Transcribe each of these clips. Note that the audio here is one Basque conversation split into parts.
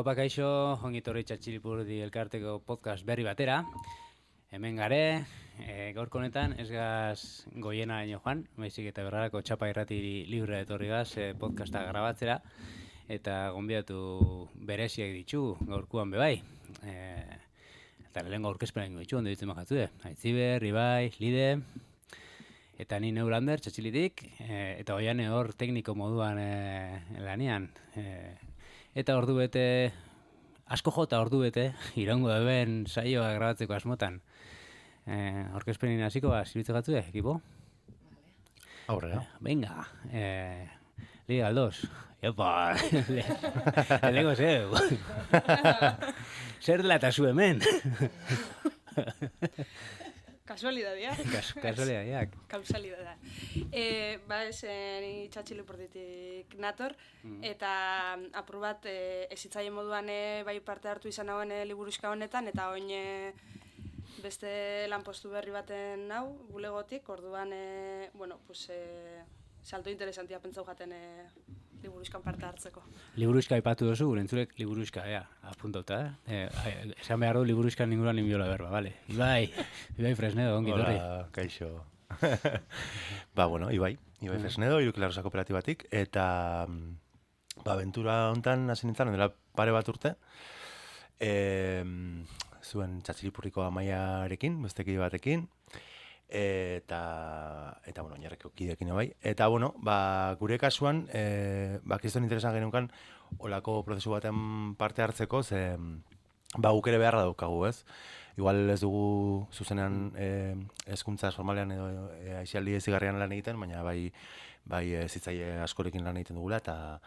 Haupa kaixo, ongitorri Txatxilipurdi elkarteko podcast berri batera. Hemen gare, gaurko honetan ez gaz goiena ino joan, baizik eta berrarako txapa irrati libre etorri gaz podcasta grabatzera, eta gonbidatu bereziak ditugu gaurkuan bebai. Eta lehenko aurkezpena ingo ditugu, ondo ditzen majatzu Aitziber, Ibai, Lide, eta ni Neulander, Txatxilitik, eta oian hor tekniko moduan lanian. Eta ordu bete, asko jota ordu bete, iraungo deben saioa grabatzeko asmotan. Aurkezpenin hasiko zibitze gatzu, ekipo? Aurrera. Venga, Liga Aldoz. Epa, lehenko zeu. Zer dela eta zu hemen? Kasualidadia. Kasualidadiak. Kausalidada. Ni Txatxilipurditik nator, eta apur bat ezitzaien moduan bai parte hartu izan hauen liburuxka honetan, eta oin beste lanpostu berri baten nau, bulegotik, orduan, salto interesantia pentsau jaten liburuxkan parte hartzeko. Liburuxka aipatu duzu, gure entzulek liburuxka, apuntauta, esan behar du liburuxkan ninguran inbiola berba, bale? Ibai Fresnedo, ongi torri. Hola, kaixo. Ibai Fresnedo, Irukilarrosa kooperatibatik, eta aventura hontan hasi nintzen, dela pare bat urte, zuen Txatxilipurriko Amaiarekin, besteki batekin, eta oinarreko kideekin bai. Eta, gure kasuan, kriston interesan geneukan, olako prozesu baten parte hartzeko, ze guk ere beharra daukagu, ez? Igual ez dugu zuzenean hezkuntza formalean edo aisialdi ezigarrian lan egiten, baina bai zitzaile askorekin lan egiten dugula, eta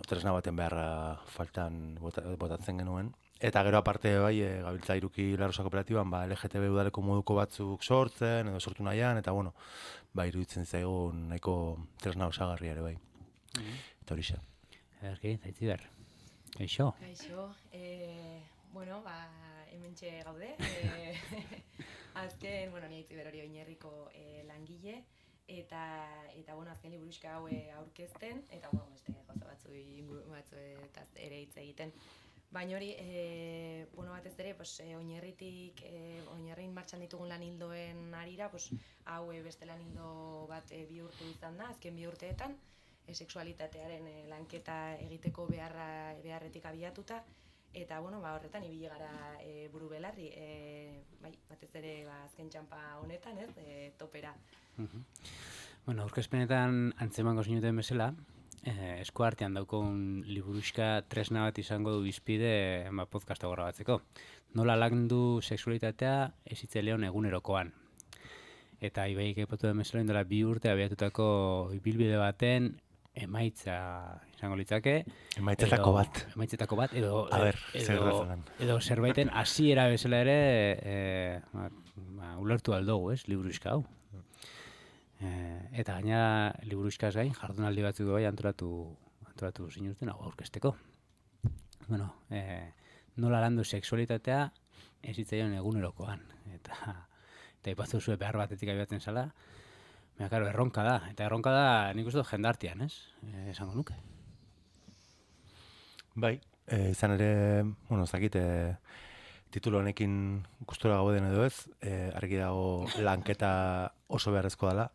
tresna baten beharra faltan botatzen genuen. Eta gero aparte gabiltza Irukilarrosa kooperatiban LGTB udaleko moduko batzuk sortzen, edo sortu nahian, eta iruditzen zaigun nahiko tresna osagarria ere bai. Eta horixe. Erki, Aitziber. Kaixo. Kaixo. Hementxe gaude. Azken, ni Aitziber hori Oinarriko langile, eta azken liburuxka hau aurkezten, eta beste gauza batzuetaz ere hitz egiten. Baina hori, batez ere, Oinarrin martxan ditugun lan hildoen arira, hau beste lan hildo bat bihurtu izan da, azken bi urteetan, sexualitatearen lanketa egiteko beharretik abiatuta, eta horretan ibili gara buru belarri, batez ere azken txampa honetan, topera. Aurkezpenetan antzemango zinuten bezala, esku artean daukun liburuxka tresna bat izango du bizpide podcasta grabatzeko. Nola landu sexualitatea hezitzaileon egunerokoan. Eta Ibaik aipatu den bezala indela 2 urte abiatutako ibilbide baten emaitza izango litzake. Emaitzetako bat. Edo zerbaiten hasiera bezala ere ulertu aldugu, liburuxka hau. Eta gaina liburuxkaz gain, jardunaldi batzuk bai antolatu zinuzten hau aurkezteko. Nola landu sexualitatea hezitzaileon egunerokoan. Eta ipatzu zuen behar batetik abiatzen zala, erronka da. Eta erronka da nik uste jendartian, ez? Esango nuke. Bai, izan ere, zakit, titulu honekin gustura gauden edo ez, argi dago lanketa oso beharrezkoa dela,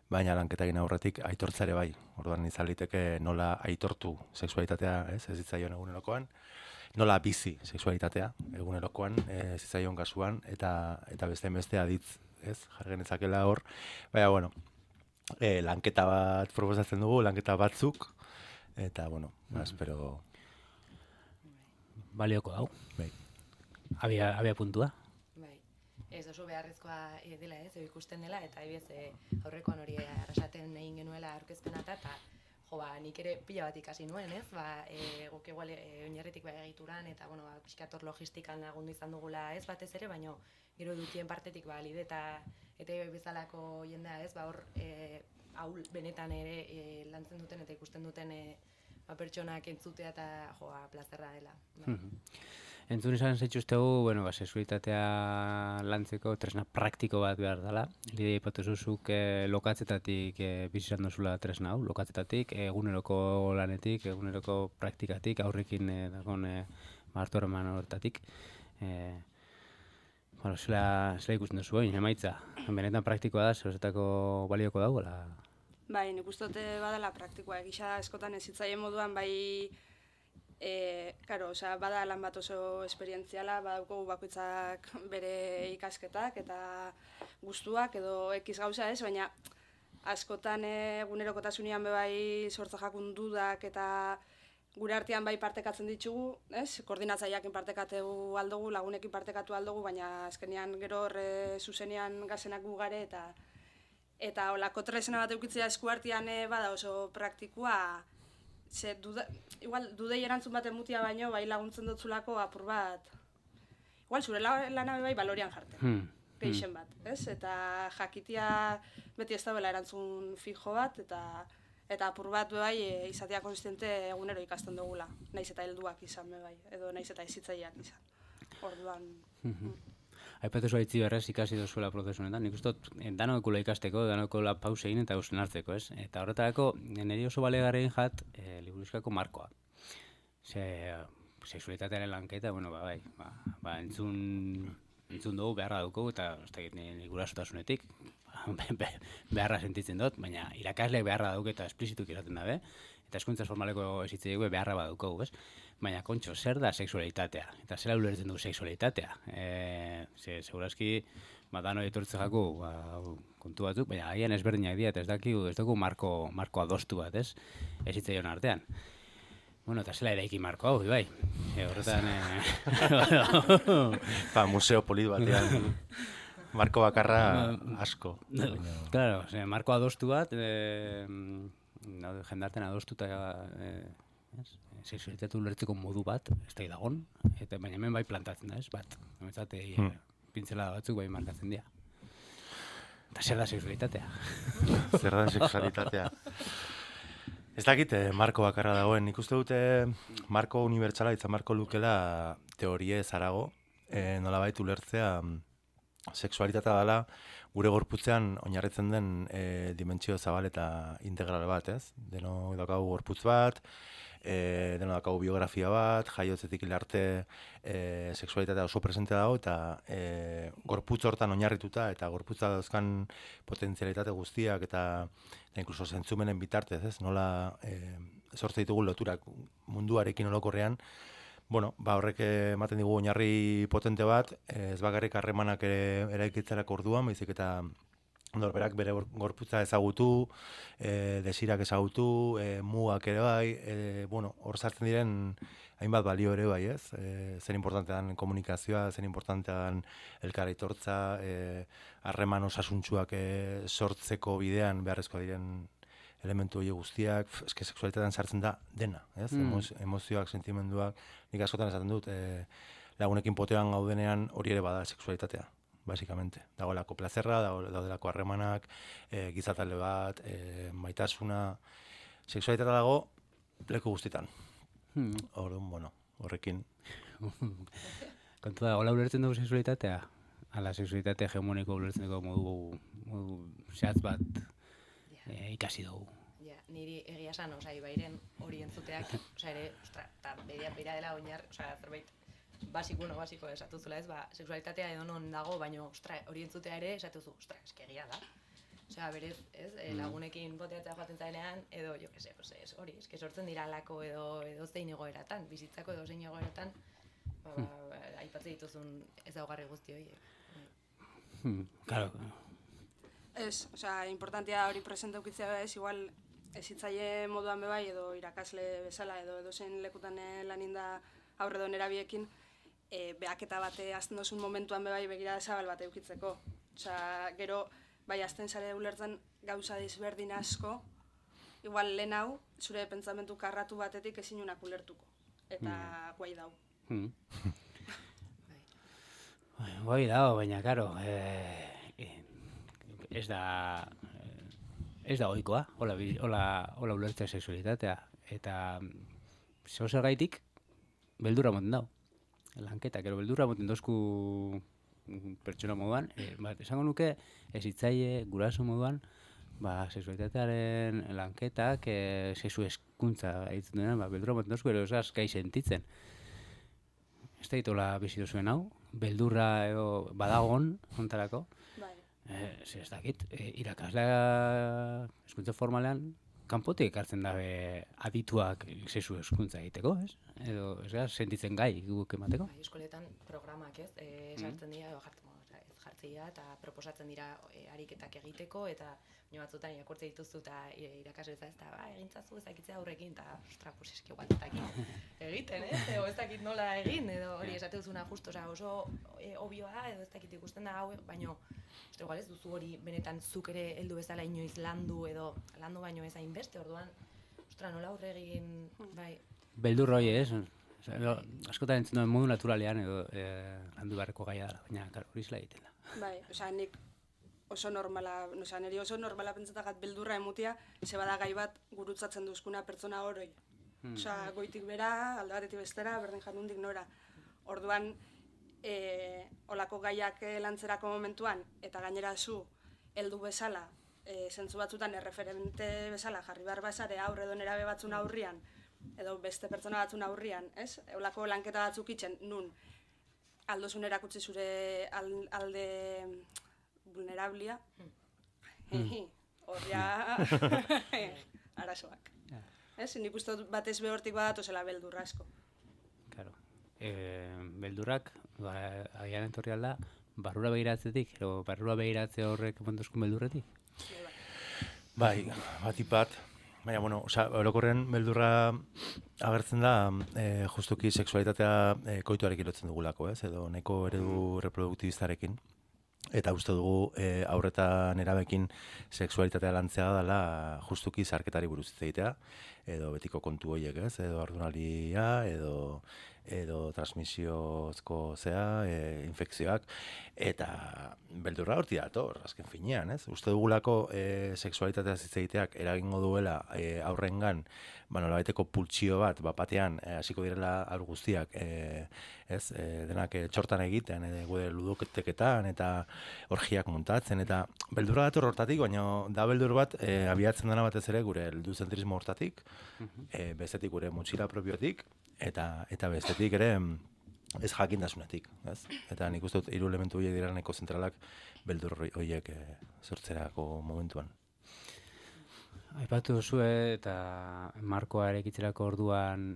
baina lanketak aurretik aitortzare bai. Orduan izan liteke nola aitortu sexualitatea, ez zitzaion egunerokoan, nola bizi sexualitatea egunerokoan, ez zitzaion kasuan, eta beste aditz, ez, jarri genezakela hor. Baina, lanketa bat proposatzen dugu, lanketa batzuk, eta, espero... Balioko hau. Bai. Abia puntua. Bai. Ez oso beharrezkoa dela, ikusten dela, eta aurrekoan hori arrasaten egin genuela aurkezpena eta nik ere pila bat ikasi nuen, ez? Guk igual Oinarritik egituran, eta pixkator logistikan lagundu izan dugula, ez batez ere, baina gero dutien partetik Lide eta bezalako jendea, ez? Hor haul benetan ere lantzen duten eta ikusten duten pertsonak entzutea eta plazerra dela. Entzun izan zaituztegu, bueno, sexualitatea lantzeko tresna praktiko bat behar dela. Lidia ipatu zuzuk lokatzetatik bizizan duzula tresna hau, lokatzetatik, eguneroko lanetik, eguneroko praktikatik, aurrekin dagoen martorman horretatik. Bueno, zela ikusten duzu, emaitza. Benetan praktikoa da, zeuzetako balioko dagoela. Bai, nik uste dute badala praktikoa, egisa askotan ezitzaien moduan, bai, bada lan bat oso esperientziala, badauko bakoitzak bere ikasketak eta gustuak edo ekiz gauza ez, baina askotan egunerokotasunean bai sortza jakun dudak eta gure artean bai partekatzen ditugu, ez? Koordinatzaileakin partekatu aldugu, lagunekin partekatu aldugu, baina azkenean gero horre zuzenean gazenak gu gare eta holako tresna bat eukitzea eskuartean bada oso praktikoa, igual dudei erantzun baten mutia baino, bai laguntzen dutzulako apur bat, igual zure lana bai balorean jartzen, gehixen bat, ez? Eta jakitia beti ez dagoela erantzun fijo bat, eta apur bat bai izatea konstiente egunero ikasten dugula, naiz eta helduak izan bai, edo naiz eta ezitzaileak izan. Orduan... Aipatu zua itzi berrez ikasi duzuela prozesu honetan, nik uste danokula ikasteko, danokula pause egin eta eusen hartzeko, ez? Eta horretarako, niri oso balegarrein jat, liburuskako markoa. Sexualitatearen lanketa, bueno, entzun dugu beharra dugu, eta nik gurasotasunetik, beharra sentitzen dut, baina irakasleak beharra dugu eta esplizituk iraten dabe, eta eskuntza formaleko ezitzei beharra badukogu, ez? Baina, kontxo, zer da sexualitatea? Eta zera ulertzen du sexualitatea? Segurazki, dano etortze jaku kontu batzuk, baina agian ezberdinak dira, eta ez dugu marko adostu bat, ez? Ezitzaion artean. Bueno, eta zela eraiki marko hau, bai. Horretan... museo polit batean. Marko bakarra asko. Claro, marko adostu bat, jendarten adostuta sexualitatea ulertzeko modu bat, ez da dagon, baina hemen bai plantatzen da, ez bat. Pintzelada batzuk bai markatzen dira. Eta zer da sexualitatea? Zer da sexualitatea? Ez dakit marko bakarra dagoen. Nik uste dute marko unibertsala eta marko lukela teorie zarago, nolabait ulertzea sexualitatea dela gure gorputzean oinarritzen den dimentsio zabal eta integral bat, ez? Deno daukagu gorputz bat, deno daukagu biografia bat, jaiotzetik hil arte sexualitatea oso presente dago eta gorputz hortan oinarrituta eta gorputza dauzkan potentzialitate guztiak eta inkluso zentzumenen bitartez, ez? Nola sortze ditugu loturak munduarekin orokorrean. Bueno, horrek ematen digu oinarri potente bat, ez bakarrik harremanak eraikitzerako orduan, baizik eta norberak bere gorputza ezagutu, desirak ezagutu, mugak ere bai, hor sartzen diren hainbat balio ere bai, ez? Zer importante dan komunikazioa, zer importante dan elkaraitortza, harreman osasuntsuak sortzeko bidean beharrezkoa diren elementu hori guztiak, eske sexualitatean sartzen da dena, ez? Emozioak, sentimenduak, nik askotan esaten dut, lagunekin potean gaudenean hori ere bada sexualitatea, basikamente. Dagoelako plazerra, daudelako harremanak, gizatalde bat, maitasuna, sexualitatea dago leku guztitan. Orduan, horrekin. Kontu da, hola ulertzen dugu sexualitatea? Ala sexualitatea hegemoniko ulertzen dugu modu zehatz bat ikasi dugu. Niri egia esan, ibairen hori entzuteak, ere, eta beira dela oinar, zerbait basiko esatuzula ez, sexualitatea edo non dago, baina hori entzutea ere esatuzu, eske egia da. Berez, lagunekin boteatzea joaten zarenean, edo, jo que se, hori, eske sortzen dira alako edo zein egoeratan, bizitzako edo zein egoeratan, aipatze dituzun ezaugarri guzti horiek. Claro. Ez, importantia hori presente eukitzea ez, igual ezitzaile moduan bebai edo irakasle bezala edo zen lekutan laninda aurre edo nerabiekin, behaketa bate azten dozun momentuan bebai begirada zabal bat eukitzeko. Gero, bai azten zare ulertzen gauza desberdin asko, igual lehen hau, zure pentsamentu karratu batetik ezinunak ulertuko. Eta guai dau. Guai dau, baina, karo, ez da ohikoa, hola ulertzea sexualitatea. Eta zer gaitik, beldurra moten dau. lanketak, ero beldurra moten dozku pertsona moduan, esango nuke, ezitzaile, guraso moduan, sexualitatearen lanketak, sexu eskuntza egiten duenan, beldurra moten dozku, ero esaz, gai sentitzen. Ez da itola bizitu zuen hau, beldurra edo badagon, ontarako, ez dakit, irakaslea eskuntza formalean, kanpotik ekartzen dabe adituak sexu eskuntza egiteko, ez? Edo, ez gara, sentitzen gai guk emateko? Eskoletan programak, ez? Sartzen dira, edo jartzea eta proposatzen dira ariketak egiteko, eta baina batzutan irakurtze dituzu eta irakasle ez da, egintzazu ezakitzea aurrekin, eta ostra, pues eski igual ez dakit egiten, ez? Edo ez dakit nola egin, edo hori esate duzuna justo, oso obioa da, edo ez dakit ikusten da hau, baina igual ez duzu hori benetan zuk ere heldu bezala inoiz landu, edo landu baino ez hainbeste, orduan, ostra, nola aurre egin, bai. Beldur hori, ez? Askotan entzun duen modu naturalean edo landu beharreko gaia dela, baina hori zela egiten da. Bai, nik oso normala, niri oso normala pentsatagat beldurra emutia, ze bada gai bat gurutzatzen duzkuna pertsona oroi. Goitik bera, alde batetik bestera, berdin jardundik nora. Orduan, olako gaiak lantzerako momentuan, eta gainera zu, heldu bezala, zentzu batzutan erreferente bezala, jarri behar bazare aurre edo nerabe batzun aurrian, edo beste pertsona batzun aurrian, ez? Olako lanketa batzuk itzen, nun, aldozun erakutsi zure alde vulnerablia, horria arazoak. Nik uste batez behortik badatozela beldurra asko. Claro. Beldurrak, agian entorri alda, barrura begiratzetik, edo barrura begiratze horrek montozkun beldurretik? Bai, bat, baina, orokorren beldurra agertzen da, justuki sexualitatea koituarekin lotzen dugulako, ez? Edo nahiko eredu reproduktibistarekin. Eta uste dugu aurreta nerabekin sexualitatea lantzea dela justuki zaharketari buruz hitz egitea, edo betiko kontu horiek, ez? Edo ardunalia, edo transmisiozko infekzioak, eta beldurra horti dator, azken finean, ez? Uste dugulako sexualitatea hitz egiteak eragingo duela aurrengan, nolabaiteko pultsio bat, batean hasiko direla haur guztiak, denak txortan egiten, gure ludoketeketan, eta orgiak muntatzen, eta beldurra dator hortatik, baina da beldur bat abiatzen dena batez ere gure helduzentrismo hortatik, bestetik gure motxila propiotik, eta bestetik ere ez jakindasunetik, ez? Eta nik uste dut 3 elementu horiek dira nahiko zentralak beldur horiek sortzerako momentuan. Aipatu duzu eta markoa erekitzerako orduan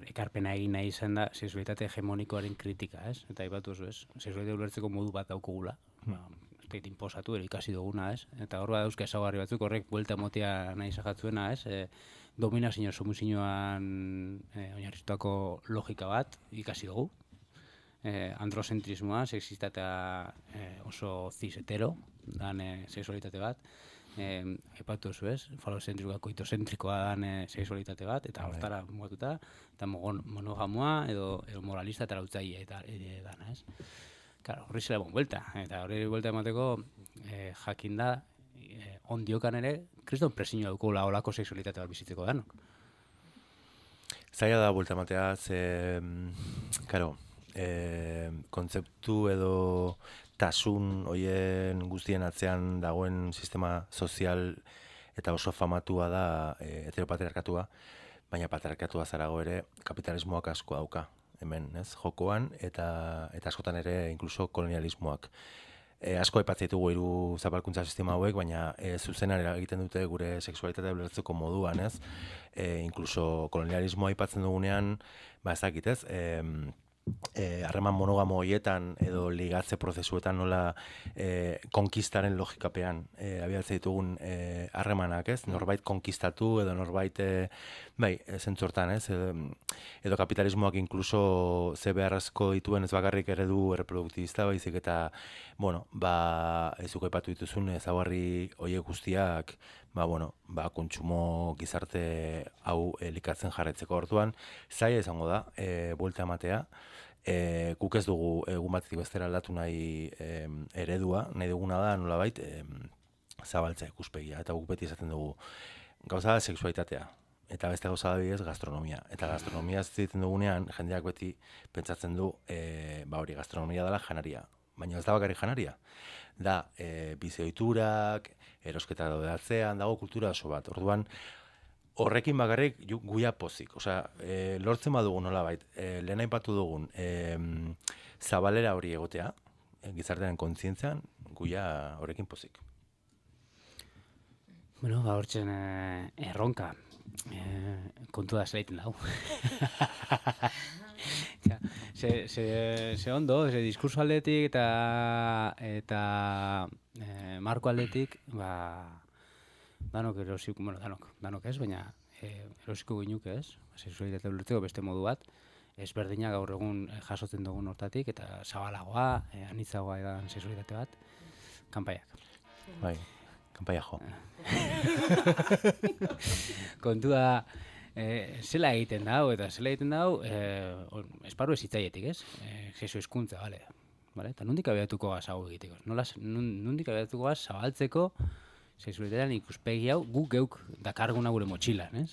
ekarpena egin nahi izan da sexualitate hegemonikoaren kritika, ez? Eta aipatu duzu, ez? Sexualitatea ulertzeko modu bat daukugula. Ez da inposatu, ikasi duguna, ez? Eta hor dauzka ezaugarri batzuk horrek buelta motia nahi izajatzuena, ez? Dominazio somuzioan oinarritutako logika bat ikasi dugu. Androzentrismoa, sexistata oso cis-hetero, dan sexualitate bat. Aipatu duzu, ez? Falozentrikoa, koitozentrikoa dan sexualitate bat, eta hortara mugatuta, eta monogamoa edo moralista eta lautzaile eta dana, ez? Claro, horri zela buelta, eta horri buelta emateko jakinda ondiokan ere, kriston presinua dukula olako sexualitate bat bizitzeko danok. Zaila da buelta ematea, kontzeptu edo tasun hoien guztien atzean dagoen sistema sozial eta oso famatua da heteropatriarkatua, baina patriarkatua zarago ere kapitalismoak asko dauka hemen, ez, jokoan, eta askotan ere inkluso kolonialismoak. Asko aipatzen ditugu 3 zapalkuntza sistema hauek, baina zuzenan eragiten dute gure sexualitatea ulertzeko moduan, ez? Inkluso kolonialismoa aipatzen dugunean, ez dakit, ez? Harreman monogamo horietan edo ligatze prozesuetan nola konkistaren logikapean abiatzen ditugun harremanak, ez? Norbait konkistatu edo norbait zentzortan, ez? Edo kapitalismoak inkluso ze beharrezko dituen ez bakarrik eredu erreproduktibista, baizik eta, ezuk aipatu dituzun ezaugarri horiek guztiak, kontsumo gizarte hau elikatzen jarraitzeko orduan, zaila izango da, buelta ematea. Guk ez dugu egun batetik bestera aldatu nahi eredua, nahi duguna da nolabait zabaltzea ikuspegia, eta guk beti esaten dugu gauza da sexualitatea. Eta beste gauza da gastronomia. Eta gastronomia ez egiten dugunean, jendeak beti pentsatzen du, hori gastronomia dela janaria. Baina ez da bakarrik janaria. Da, bizi ohiturak, erosketa daude atzean, dago kultura oso bat. Orduan, horrekin bakarrik guia pozik. Osea, lortzen badugu nolabait, lehen aipatu dugun, zabalera hori egotea, gizartearen kontzientzian, guia horrekin pozik. Bueno, hortzen erronka. Kontu da zelaiten dau. Ze ondo, ze diskurso aldetik eta marko aldetik, danok erosiko, bueno, danok ez, baina erosiko ginuke ez, sexualitatea ulertzeko beste modu bat, ezberdina gaur egun jasotzen dugun hortatik, eta zabalagoa, anitzagoa edan sexualitate bat, kanpaiak. Bai, kanpaia jo. Kontua, zela egiten dau, eta zela egiten dau, esparru ez hitzaietik, ez? Jesu hizkuntza, bale. Eta nondik abiatuko gaz hau egiteko? Nondik abiatuko gaz zabaltzeko sexualitatean ikuspegi hau guk geuk dakarguna gure motxilan, ez?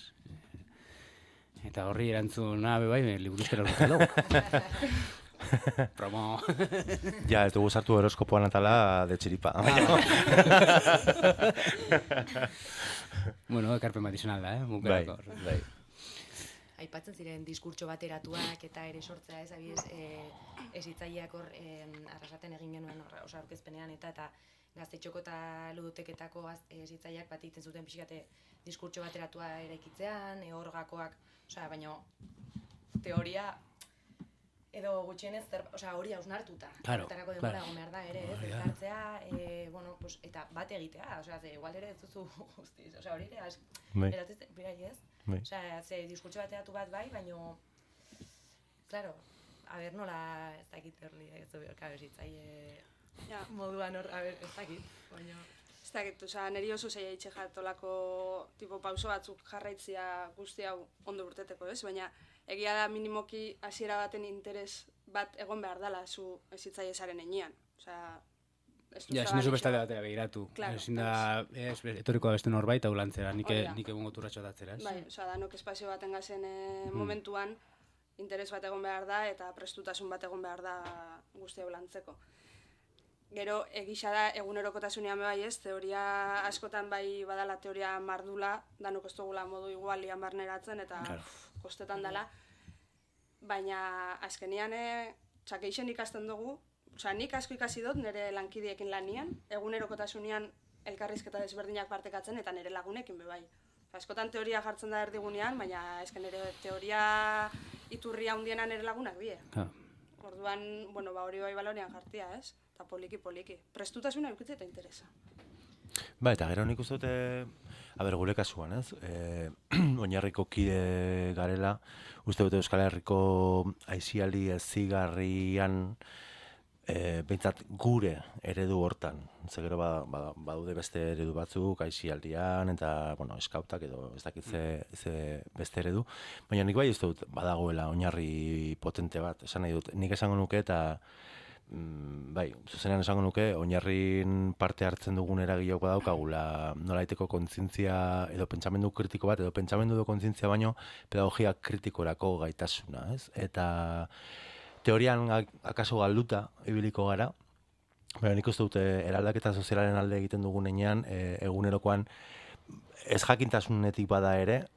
Eta horri erantzuna bai, liburuzkera urte dugu. Promo. Ja, ez dugu sartu horoskopoan atala de txiripa. Bueno, ekarpen bat izan alda, Bai. Aipatzen ziren diskurtso bateratuak eta ere sortzea ez, abiez, ez hitzaileak hor arrasaten egin genuen aurkezpenean eta gaztetxoko eta ludoteketako ez hitzaileak bat egiten zuten pixkate diskurtso bateratua eraikitzean, hor gakoak, baina teoria edo gutxienez, hori hausnartuta. Claro, Horretarako denbora egon behar da ere, ez? Elkartzea, eta bat egitea, igual ere ez duzu guztiz, hori ere, eratzen, birai ez? Ze diskurtso bateratu bat bai, baina, claro, aber nola ez dakit horli, ez du bezitzaile moduan hor, ez dakit, baina... Ez dakit, niri oso zaila itxe jatolako tipo pauso batzuk jarraitzia guzti hau ondo urteteko, ez? Baina egia da minimoki hasiera baten interes bat egon behar dela zu ezitzaile zaren enean. Ja, ezin duzu beste batera begiratu. Ezin da, etoriko da beste norbait hau lantzera, nik egun goturratxo datzera, ez? Bai, danok espazio baten gazen momentuan interes bat egon behar da eta prestutasun bat egon behar da guzti hau lantzeko. Gero, egisa da, egunerokotasunean bai ez, teoria askotan bai badala teoria mardula, danok ez dugula modu igualian barneratzen eta kostetan dela. Baina azkenian txakeixen ikasten dugu, nik asko ikasi dut nire lankidiekin lanian, egunerokotasunean elkarrizketa desberdinak partekatzen eta nire lagunekin be bai. Askotan teoria jartzen da erdigunean, baina esken nire teoria iturria hundiena nire lagunak bie. Orduan, hori bai balorean jartia, ez? Eta poliki. Prestutasuna eukitzea eta interesa. Ba, eta gero nik uste dute, gure kasuan, ez? Oinarriko kide garela, uste dute Euskal Herriko aisialdi ezigarrian behintzat gure eredu hortan. Ze gero badude beste eredu batzuk, aisialdian, eta, eskautak edo ez dakit ze beste eredu. Baina nik bai ez dut badagoela oinarri potente bat, esan nahi dut. Nik esango nuke eta zuzenean esango nuke, oinarrin parte hartzen dugun eragileok badaukagula nolaiteko kontzientzia edo pentsamendu kritiko bat, edo pentsamendu edo kontzientzia baino pedagogia kritikorako gaitasuna, ez? Eta teorian akaso galduta ibiliko gara, baina nik uste dute eraldaketa sozialaren alde egiten dugun enean, egunerokoan ez jakintasunetik bada ere,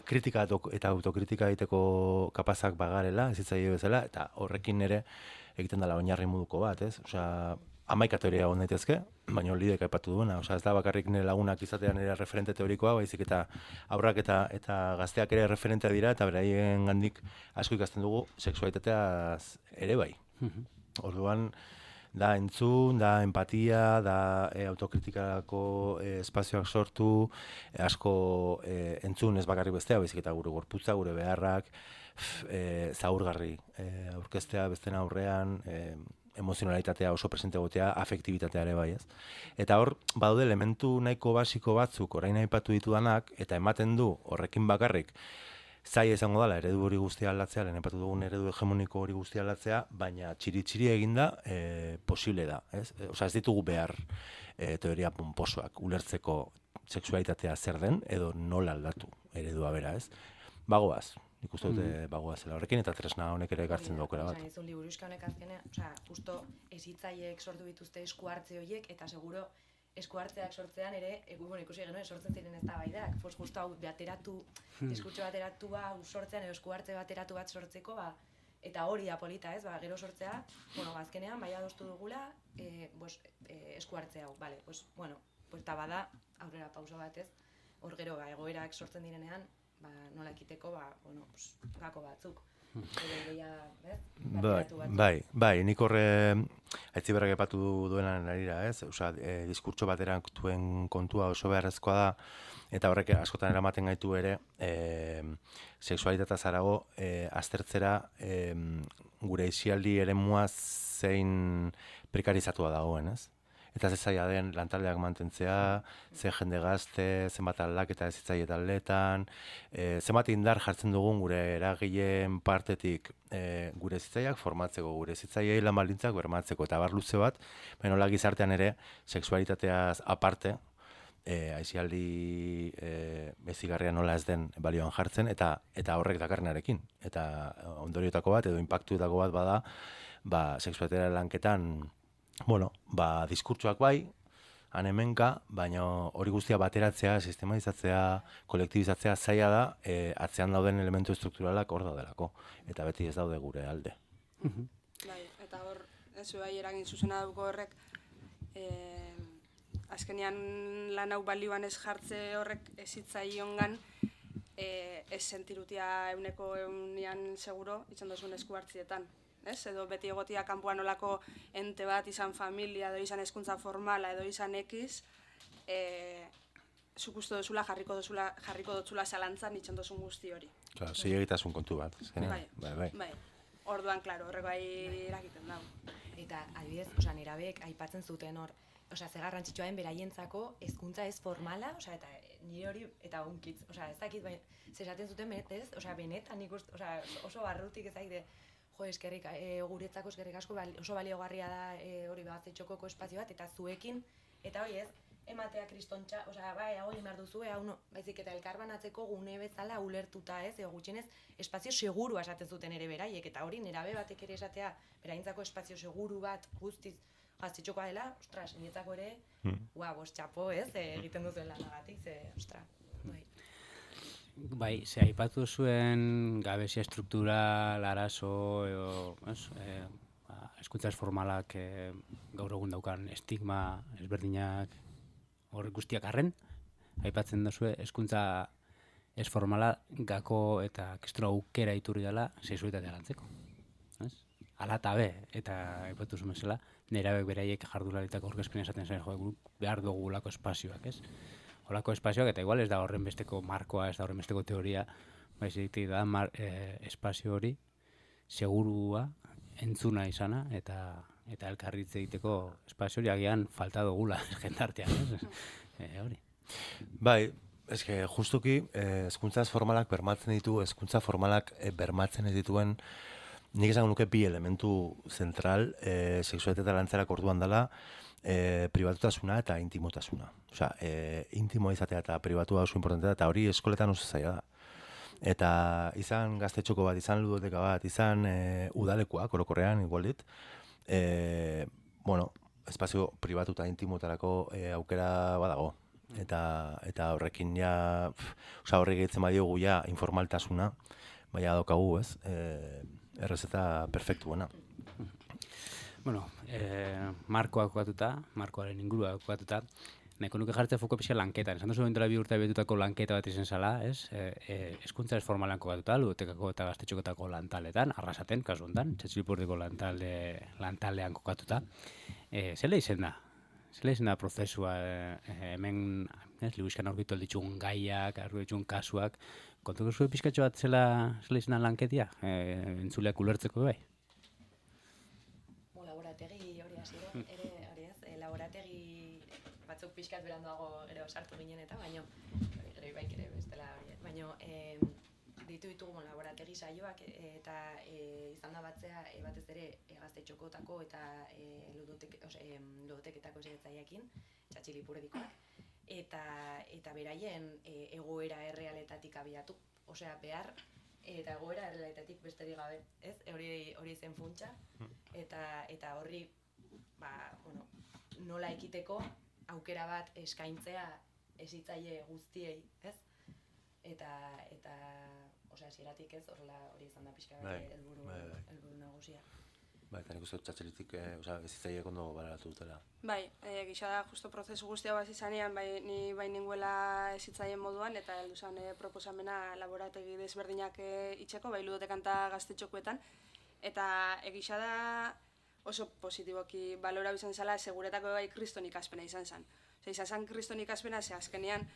kritika eta autokritika egiteko kapazak bagarela, ez hitzaile bezala, eta horrekin ere egiten dela oinarri moduko bat, ez? Osea, 11 teoria egon daitezke, baina lidek aipatu duena. Osea, ez da bakarrik nire lagunak izatean ere referente teorikoa, baizik eta aurrak eta gazteak ere referentea dira, eta beraien gandik asko ikasten dugu sexualitatea ere bai. Orduan, da entzun, da empatia, da autokritikako espazioak sortu, asko entzun ez bakarrik bestea, baizik eta gure gorputza, gure beharrak, zaurgarri aurkeztea besten aurrean, emozionalitatea oso presente egotea, afektibitatea ere bai, ez? Eta hor, badaude elementu nahiko basiko batzuk orain aipatu ditudanak, eta ematen du horrekin bakarrik zaila izango dela eredu hori guztia aldatzea, lehen epatu dugun eredu hegemoniko hori guztia aldatzea, baina txiri eginda posible da, ez? Osea, ez ditugu behar teoria pomposoak ulertzeko sexualitatea zer den edo nola aldatu eredua bera, ez? Bagoaz, nik uste dute bagoazela horrekin eta tresna honek ere ekartzen du aukera bat. Esan izun liburuxka honek azkenean, justo hezitzaileek sortu dituzte esku hartze horiek eta seguro esku hartzeak sortzean ere, ikusi genuen sortzen ziren eztabaidak, pues justo hau bateratu, diskurtso bateratua sortzean edo esku hartze bateratu bat sortzeko, eta hori da polita, ez? Gero sortzea, azkenean bai adostu dugula, esku hartze hau, vale, pues ta bada aurrera pauso bat, ez? Hor gero egoerak sortzen direnean, nola ekiteko, gako batzuk. Bai, nik horre Aitziberrak epatu duenan arira, ez? Osea, diskurtso bateran duen kontua oso beharrezkoa da, eta horrek askotan eramaten gaitu ere, sexualitatea zarago, aztertzera gure isialdi eremua zein prekarizatua dagoen, ez? Eta ze zaila den lantaldeak mantentzea, ze jende gazte, zenbat aldaketa ez hitzaile taldeetan, zenbat indar jartzen dugun gure eragileen partetik gure zitzaileak formatzeko, gure zitzaileei lan baldintzak bermatzeko, eta bar luze bat, baina nola gizartean ere, sexualitateaz aparte, aisialdi ezigarria nola ez den balioan jartzen, eta horrek dakarrenarekin. Eta ondorioetako bat, edo inpaktuetako bat bada, sexualitatea lanketan, diskurtsoak bai, hemenka, baina hori guztia bateratzea, sistematizatzea, kolektibizatzea zaila da, atzean dauden elementu estrukturalak hor daudelako, eta beti ez daude gure alde. Bai, eta hor, ez bai eragin zuzena duko horrek, azkenean lan hau balioan ez jartze horrek ezitzaiongan, ez sentirutia 100% seguro, itzen duzun esku hartzietan. Edo beti egotia kanpoan olako ente bat, izan familia, edo izan hezkuntza formala, edo izan ekiz, zuk uste duzula jarriko dotzula zalantzan itxen duzun guzti hori. Claro, zilegitasun kontu bat. Bai. Orduan, klaro, horrek bai eragiten dago. Eta, adibidez, nerabeek aipatzen zuten hor, ze garrantzitsua den beraientzako hezkuntza ez formala, eta nire hori, eta unkitz, ez dakit, zesaten zuten benetez, benetan nik oso barrutik ez dakit, guretzako eskerrik asko oso baliogarria da hori bagatzetxokoko espazio bat, eta zuekin, eta hori ez, ematea kristontxa, bai, hau nimar duzu, baizik eta elkarbanatzeko gune bezala ulertuta ez, gutxienez, espazio segurua esaten zuten ere beraiek, eta hori nerabe batek ere esatea, beraintzako espazio seguru bat guztiz gaztetxokoa dela, ostras, niretzako ere, txapo ez, egiten duzuela nagatik, ostras, bai. Bai, ze aipatu zuen gabezia struktural, arazo, hezkuntza ez formalak gaur egun daukan estigma ezberdinak horrek guztiak arren, aipatzen duzue hezkuntza ez formala gako eta kriston aukera iturri dela sexualitatea lantzeko. Hala eta be, eta aipatu zuen bezala, nerabek beraiek jardunalitako aurkezpena esaten zen, behar dugu lako espazioak, ez? Olako espazioak, eta igual ez da horren besteko markoa, ez da horren besteko teoria, baizik da espazio hori segurua, entzuna izana, eta elkarritze egiteko espazio hori agian falta dugula jendartean, hori. Bai, eske justuki, hezkuntza formalak bermatzen ditu, hezkuntza formalak bermatzen ez dituen, nik esango nuke bi elementu zentral, sexualitatea lantzerako orduan dela, pribatutasuna eta intimotasuna. Osea, intimoa izatea eta pribatua oso importantea, eta hori eskoletan oso zaila da. Eta izan gaztetxoko bat, izan ludoteka bat, izan udalekoak, orokorrean, igual dit, espazio pribatu eta intimotarako aukera badago. Eta horrekin horrek egitzen badiogu informaltasuna, baina daukagu, ez? Errezeta perfektuena. Markoa kokatuta, markoaren ingurua kokatuta, nahiko nuke jartzea foko pixka lanketan. Esan duzu bentela 2 urte abietutako lanketa bat izan zala, ez? Hezkuntza ez formalan kokatuta, ludotekako eta gaztetxokotako lantaletan, arrasaten, kasu honetan, Txatxilipurdiko lantaldean kokatuta. Zela izen da? Zela izen da prozesua hemen, libuiskan aurkitu alditxun gaiak, aurkitu kasuak, kontuko zuen pixkatxo bat zela izen da lanketia? Entzuleak ulertzeko bai? Laborategi hori hasiera, ere hori ez, laborategi batzuk pixkat beranduago gero sartu ginen eta, baina gero ibaik ere bestela hori, baina deitu ditugu laborategi saioak eta izan da batzea batez ere gaztetxokotako eta ludoteketako esertzaileekin, txatxilipurdikoak, eta beraien egoera errealetatik abiatu, osea behar eta egoera errealetatik besterik gabe, ez? Hori zen funtsa, eta horri nola ekiteko aukera bat eskaintzea hezitzaile guztiei, ez? Eta osea, hasieratik ez, hori izan da pixka bat helburu nagusia. Eta nik uste dut txatxelitik, hezitzaileek ondo baleratu dutela. Bai, gisa da, justo prozesu guztia bat izanean, ni ninguela hezitzaileen moduan, eta heldu zen proposamena laborategi desberdinak itxeko, bai ludotekan eta gaztetxokuetan, eta egisa da oso positiboki balorau izan zela, seguretako bai kriston ikaspena izan zen. Izan zen kriston ikaspena, azkenean,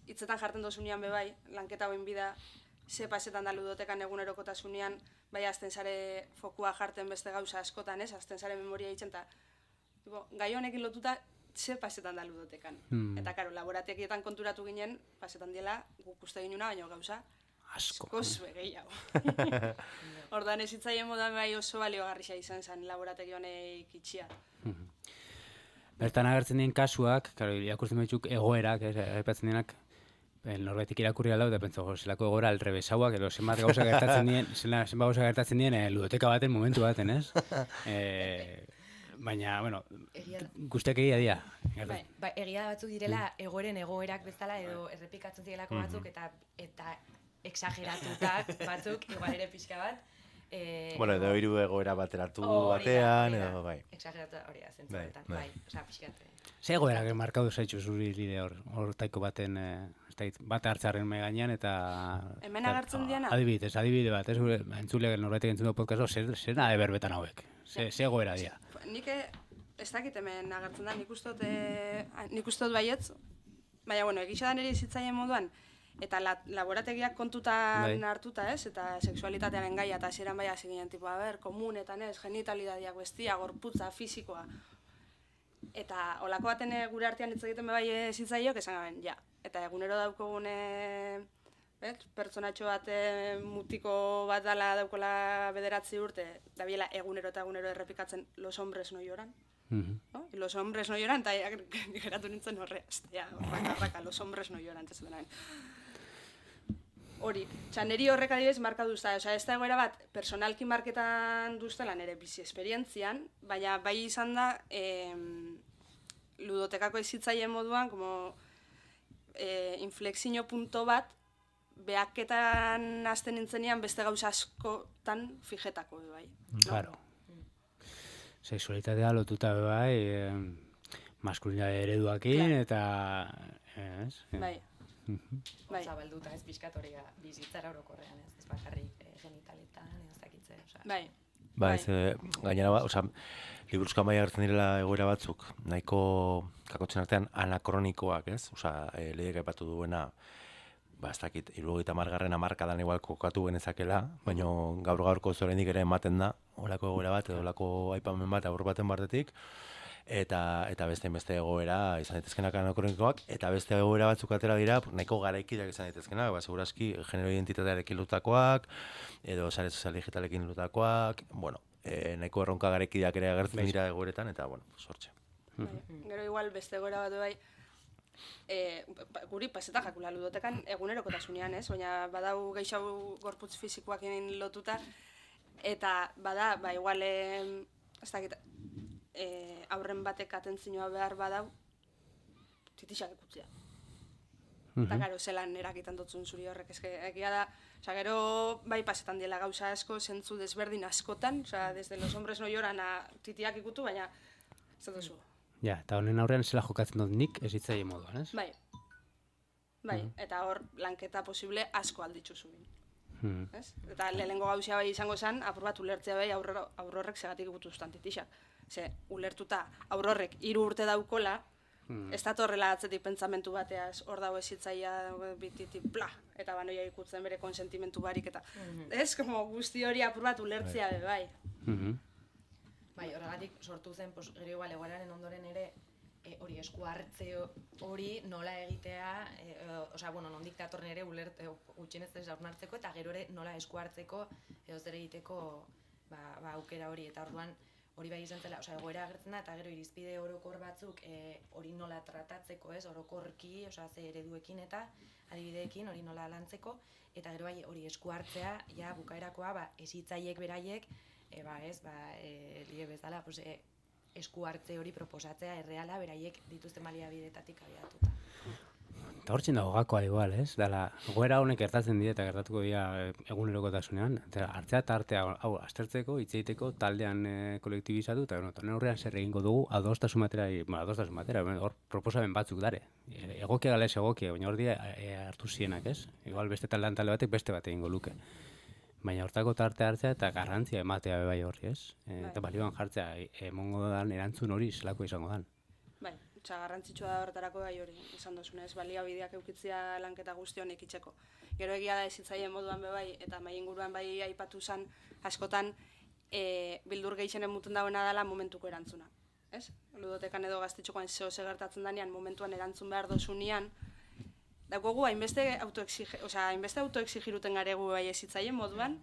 hitzetan jartzen dozunean bebai, lanketa hoin bida, ze pasetan da ludotekan egunerokotasunean, bai azten zare fokua jarten beste gauza askotan, azten zare memoria hitzen, eta gai honekin lotuta, ze pasetan da ludotekan. Eta, karo, laborategietan konturatu ginen, pasetan diela, guk uste ginuna, baina gauza, askoz gehiago. Ordan hezitzaile moduan bai oso baliogarria izan zen laborategi honek itxia. Bertan agertzen dien kasuak, irakurtzen dituk egoerak, aipatzen dienak, norbaitik irakurri aldau, eta pentsa, zelako egoera alrebesauak, edo zenbat gauza gertatzen dien ludoteka baten momentu baten, ez? Baina, bueno, guztiak egia dira. Bai, egia batzuk direla egoerak bezala, edo errepikatzen zirelako batzuk, eta exageratutak batzuk, igual ere pixka bat. Edo hiru egoera bateratu batean, edo bai. Exageratu hori da, zentzuetan, bai, osea, pixkat. Ze egoerak markatu zaitzu zuri lide hor taiko baten, bat hartzaren gainean, eta... Hemen agertzen diana? Adibide bat, entzuleak norbaitek entzun du podcasto, zer da berbetan hauek? Ze egoera dira? Nik ez dakit hemen agertzen da, nik uste dut baietz, baina, bueno, egisa da nire izitzaien moduan, eta laborategiak kontutan hartuta, ez? Eta sexualitatearen gaia, eta hasieran bai hasi ginen, tipo, komunetan, ez? Genitalidadiak bestia, gorputza, fisikoa. Eta olako baten gure artean hitz egiten bai zitzaiok, esan gaben, ja. Eta egunero daukogun, pertsonatxo bat mutiko bat dala daukola 9 urte, dabiela egunero eta egunero errepikatzen los hombres no lloran. ¿No? Y los hombres no lloran, eta geratu nintzen horreaz. Ja, raka, los hombres no lloran, ez denaren. Hori, niri horrek adibidez marka duzta, ez da egoera bat, personalki marketan duztela nire bizi esperientzian, baina bai izan da, ludotekako hezitzaileen moduan, como inflexio punto bat, behaketan hasten nintzenean beste gauza askotan fijetako, bai. Claro. Sexualitatea lotuta, bai, maskulinitate ereduakin, eta... Bai. Zabalduta ez pixkatoria bizitzara orokorrean, ez bakarrik genitaletan, ez dakitze, osea. Bai. Ba, gainera, liburuzko amaia gertzen direla egoera batzuk, nahiko kakotzen artean anakronikoak, ez? Lehiak aipatu duena, ez dakit, 70. hamarkadan igual kokatu genezakela, baina gaur-gaurko zorenik ere ematen da, olako egoera bat, edo olako aipamen bat, aurre baten bartetik, eta beste egoera izan daitezkenak anakronikoak, eta beste egoera batzuk atera dira, nahiko garaikideak izan daitezkenak, segurazki genero identitatearekin lutakoak, edo sare sozial digitalekin lutakoak, nahiko erronka garaikideak ere agertzen dira egoeretan, eta, sortxe. Gero igual beste egoera bat bai, guri paseta jakula ludotekan egunerokotasunean, ez? Baina badau gehiago gorputz fisikoakin lotuta, eta bada, igual, ez dakit, aurren batek atentzioa behar badau, titixak ikutzea. Eta gero, zelan erakitan dutzun zuri horrek, egia da, gero bai pasetan diela gauza asko, zentzu desberdin askotan, desde los hombres no lloran a titiak ikutu, baina ez dut zu. Ja, eta honen aurrean zela jokatzen dut nik hezitzaile moduan, ez? Bai, eta hor lanketa posible asko alditzu zuen. Eta lehenengo gauzia bai izango zen, apur bat ulertzea bai aurrorrek segatik ikutuztan titixak. Ze, ulertuta aurrorrek 3 urte daukola, ez da torrela atzetik pentsamentu bateaz, hor dago hezitzaia bititi, bla, eta banoia ikutzen bere konsentimentu barik, eta ez, como guzti hori apur bat ulertzea bai. Bai, horregatik sortu zen, gero igual egoeraren ondoren ere, hori esku hartze hori nola egitea, nondik datorren ere gutxienez ez hausnartzeko, eta gero ere nola esku hartzeko edo zer egiteko aukera hori, eta orduan hori bai izan zela, egoera agertzen da, eta gero irizpide orokor batzuk hori nola tratatzeko, orokorki, ze ereduekin eta adibideekin hori nola lantzeko, eta gero bai hori esku hartzea, ja bukaerakoa, hezitzaileek beraiek, libe bezala, esku hartze hori proposatzea erreala beraiek dituzten baliabidetatik abiatuta. Eta hortzen dago gakoa igual, ez? Dala, goera honek gertatzen dira eta gertatuko dira egunerokotasunean. Hartzea eta artea, aztertzeko, hitz egiteko, taldean kolektibizatu, eta neurrean zer egingo dugu, adostasun batera, hor proposamen batzuk dare. Egokia gala ez egokia, baina hor dira hartu zienak, ez? Igual beste taldean talde batek beste bat egingo luke. Baina hortako tarte hartzea eta garrantzia ematea bai horri, ez? Eta balioan jartzea, emongo dan erantzun hori zelako izango dan. Bai, garrantzitsua da horretarako gai hori, izan dozunez, baliabideak eukitzea lanketa guzti honek itzeko. Gero egia da hezitzaileen moduan bai, eta mai inguruan bai aipatu zen askotan, bildur gehienen muten dagoena dela momentuko erantzuna. Ez? Ludotekan edo gaztetxokoan zeo gertatzen danean, momentuan erantzun behar dozunean, daukogu hainbeste autoexigiruten garegu bai hezitzaileen moduan,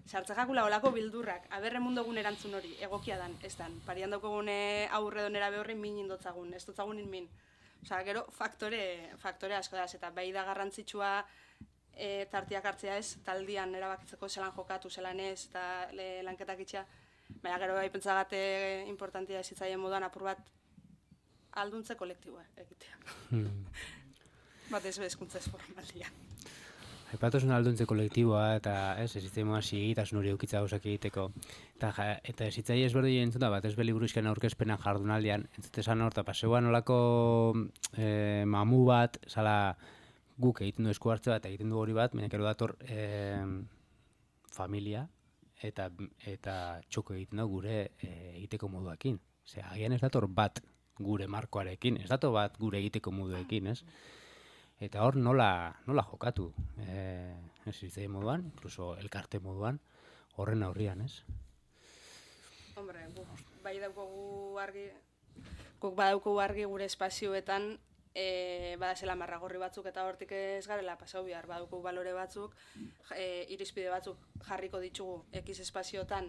sartzakakula olako bildurrak, aberre mundogun erantzun hori, egokia dan, ez dan. Parian daukogune aurre donera behorri min indotzagun, ez dotzagunin min. Gero faktore asko da, eta bai da garrantzitsua tartiak hartzea ez, taldian erabakitzeko zelan jokatu, zelan ez, eta lanketak itxea. Baina gero bai pentsagate importantia hezitzaileen moduan apur bat alduntze kolektiboa egitea. Bat ez bezkuntza ez formalia. Aipatuzun alduntze kolektiboa eta hezitzaileen sigitasun hori eukitza gauzak egiteko. Eta hezitzaile ezberdin entzuta bat ez liburuxkan aurkezpena jardunaldian, entzutezan hor, eta paseuan olako mamu bat, zala guk egiten du esku hartze bat, egiten du hori bat, baina gero dator familia eta txoko egiten du gure egiteko moduakin. Agian ez dator bat gure markoarekin, ez dator bat gure egiteko moduekin, ez? Eta hor nola jokatu, hezitzaileen moduan, inkluso elkarte moduan, horren aurrian, ez? Hombre, bai daukogu argi, guk badaukogu argi gure espazioetan, badazela marragorri batzuk eta hortik ez garela pasau bihar, badaukogu balore batzuk, irizpide batzuk jarriko ditugu X espazioetan,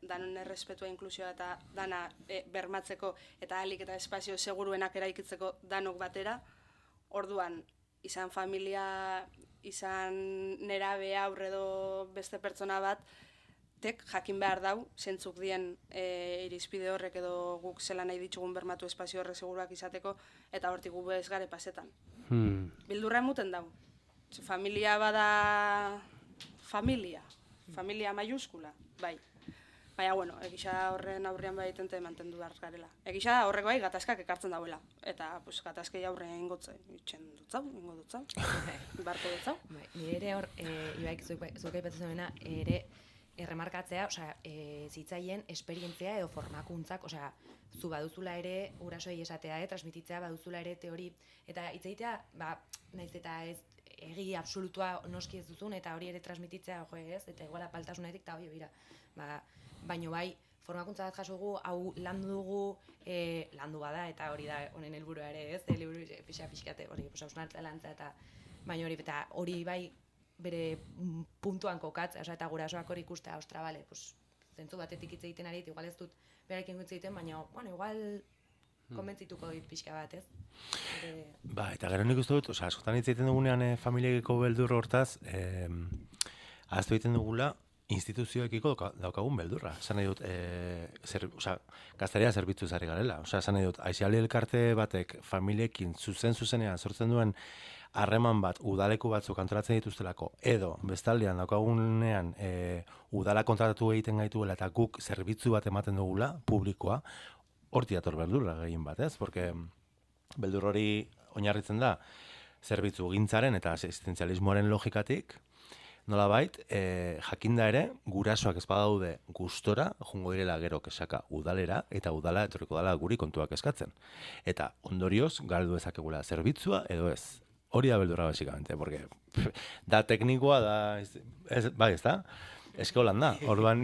danon errespetua, inklusioa eta dana bermatzeko eta ahalik eta espazio seguruenak eraikitzeko danok batera. Orduan, izan familia, izan nerabe aurre edo beste pertsona bat, jakin behar dau, zentzuk dien irizpide horrek edo guk zelan nahi ditugun bermatu espazio horrek seguruak izateko, eta hortik gu ez gare pasetan. Bildurra emuten dau. Familia bada familia maiuskula, bai. Baina, egisa horren aurrean bai tente mantendu behar garela. Egisa horrek bai gatazkak ekartzen dauela. Eta, gatazkei aurrean ingotze, itxen dutzau, barko dutzau. Nire ere hor, Ibaik, zuk aipatzen zuena, ere erremarkatzea, hezitzaileen esperientzia edo formakuntzak, zu baduzula ere gurasoei esatea, transmititzea baduzula ere teori, eta hitzeitea, naiz eta ez egi absolutua noski ez duzun, eta hori ere transmititzea, eta iguala paltasunetik, eta hori bera, baino bai, formakuntza bat jasogu, hau landu dugu, landu bada, eta hori da honen helburua ere, ez, liburu pixkate, hori, hausnartza lantza, eta baina hori bai, bere puntuan kokatzea, eta gurasoak hori ikustea, ostra, bale, zentzu batetik hitz egiten ari, igual ez dut berarekin hitz egiten, baina, igual konbentzituko dit pixka bat, ez? Eta gero nik uste dut, askotan hitz egiten dugunean familiekiko beldur hortaz, ahaztu egiten dugula, instituzioekiko daukagun beldurra. Esan nahi dut, gaztaria zerbitzu zari garela. Esan nahi dut, aiziali elkarte batek familiekin zuzenean sortzen duen harreman bat udaleku batzuk antolatzen dituztelako, edo bestaldean daukagunean udala kontratatu egiten gaituela eta guk zerbitzu bat ematen dugula, publikoa, horti dator beldurra gehien bat, ez? Porque beldur hori oinarritzen da zerbitzu gintzaren eta existentzialismoaren logikatik, nolabait, jakinda ere, gurasoak ez badaude gustora, jungo direla gero kesaka udalera, eta udala etorriko dela guri kontuak eskatzen. Eta ondorioz, galdu ezakegula zerbitzua edo ez. Hori da beldurra basikamente, porque da teknikoa, bai, ez da? Ez que holan da, orduan,